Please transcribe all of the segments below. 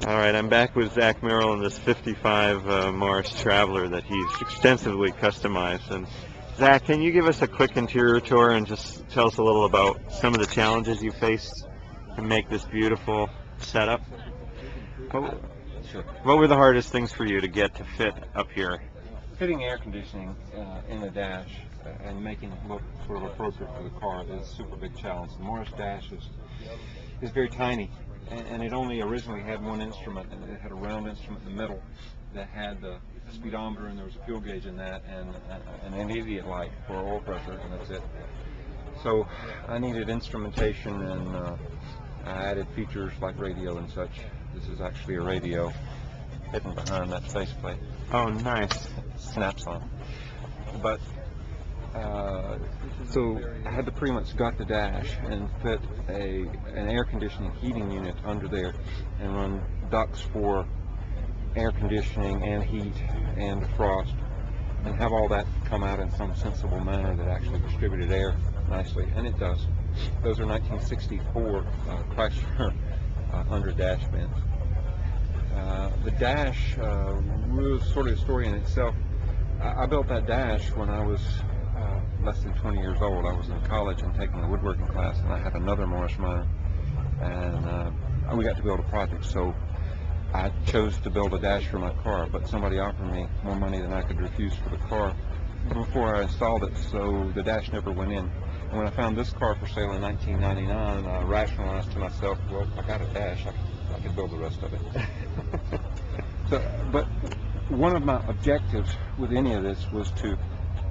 All right, I'm back with Zach Merill in this 55 Morris Traveler that he's extensively customized. And Zach, can you give us a quick interior tour and just tell us a little about some of the challenges you faced to make this beautiful setup? Sure. What were the hardest things for you to get to fit up here? Fitting air conditioning in the dash and making it look sort of appropriate for the car is a super big challenge. The Morris dash is very tiny, and it only originally had one instrument, and it had a round instrument in the middle that had the speedometer, and there was a fuel gauge in that, and an idiot light for oil pressure, and that's it. So I needed instrumentation, and I added features like radio and such. This is actually a radio hidden behind that faceplate. Oh, nice. Snaps on. But so I had to pretty much gut the dash and fit an air conditioning heating unit under there and run ducts for air conditioning and heat and defrost, and have all that come out in some sensible manner that actually distributed air nicely, and it does. Those are 1964 Chrysler under dash vents. The dash was sort of a story in itself. I built that dash when I was less than 20 years old. I was in college and taking a woodworking class, and I had another Morris miner, and we got to build a project. So I chose to build a dash for my car, but somebody offered me more money than I could refuse for the car before I installed it, so the dash never went in. And when I found this car for sale in 1999, I rationalized to myself, well, I got a dash, I could build the rest of it. But one of my objectives with any of this was to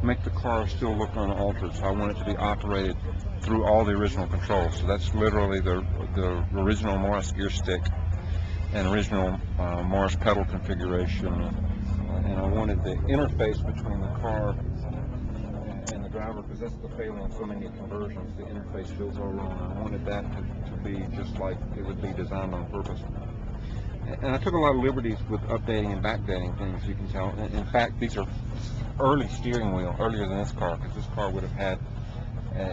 make the car still look unaltered. So I want it to be operated through all the original controls. So that's literally the original Morris gear stick and original Morris pedal configuration. And I wanted the interface between the car and the driver, because that's the failing of so many conversions. The interface feels all wrong. I wanted that to be just like it would be designed on purpose. And I took a lot of liberties with updating and backdating things, you can tell. In fact, these are early steering wheel, earlier than this car, because this car would have had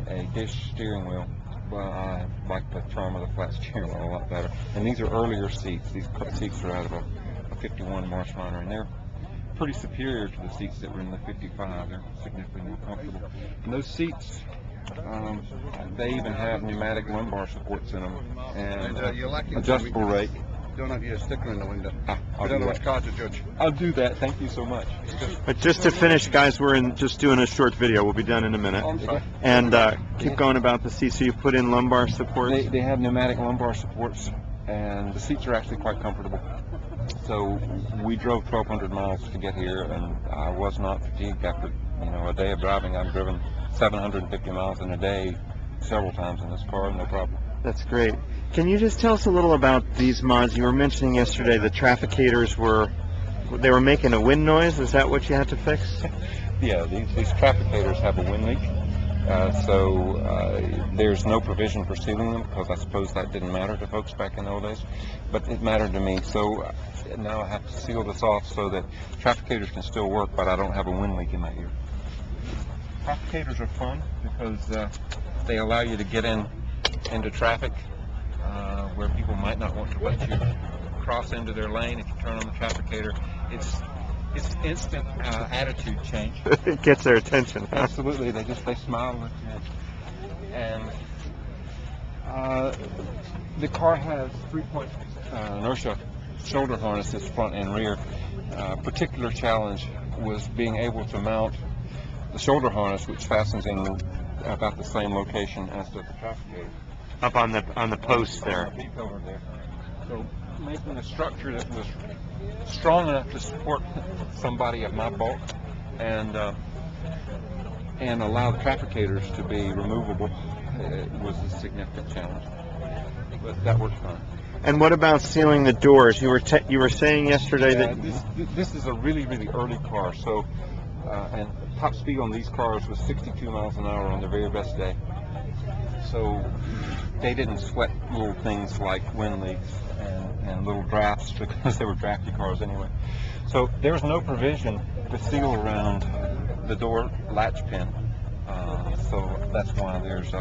a dish steering wheel. Well, I like the charm of the flat steering wheel a lot better. And these are earlier seats. These seats are out of a 51 Morris miner, and they're pretty superior to the seats that were in the 55. They're significantly more comfortable. And those seats, they even have pneumatic lumbar supports in them, and adjustable rake. Don't have your sticker in the window. We don't know which car to judge. I'll do that. Thank you so much. But just to finish, guys, we're just doing a short video. We'll be done in a minute. I'm sorry. And keep going about the seats. So you put in lumbar supports? They have pneumatic lumbar supports, and the seats are actually quite comfortable. So we drove 1,200 miles to get here, and I was not fatigued after a day of driving. I've driven 750 miles in a day several times in this car, no problem. That's great. Can you just tell us a little about these mods? You were mentioning yesterday the trafficators were making a wind noise. Is that what you had to fix? Yeah, these trafficators have a wind leak. So there's no provision for sealing them, because I suppose that didn't matter to folks back in the old days, but it mattered to me. So now I have to seal this off so that trafficators can still work, but I don't have a wind leak in my ear. Trafficators are fun because they allow you to get into traffic where people might not want to let you cross into their lane. If you turn on the trafficator, it's instant attitude change. It gets their attention. Absolutely, they smile and and the car has 3-point inertia shoulder harnesses, front and rear. Particular challenge was being able to mount the shoulder harness, which fastens in about the same location as the trafficator. Up on the post there. Over there. So making a structure that was strong enough to support somebody of my bulk and allow the trafficators to be removable was a significant challenge. But that worked fine. And what about sealing the doors? You were saying yesterday that this is a really early car. So and top speed on these cars was 62 miles an hour on their very best day. So they didn't sweat little things like wind leaks and little drafts, because they were drafty cars anyway. So there was no provision to seal around the door latch pin. So that's why there's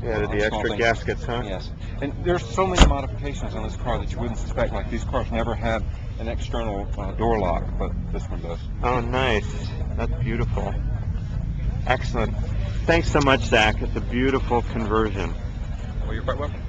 Yeah, the small extra things. gaskets, huh? Yes. And there's so many modifications on this car that you wouldn't suspect. Like these cars never had an external door lock, but this one does. Oh, nice. That's beautiful. Excellent. Thanks so much, Zach. It's a beautiful conversion. Well, you're quite welcome.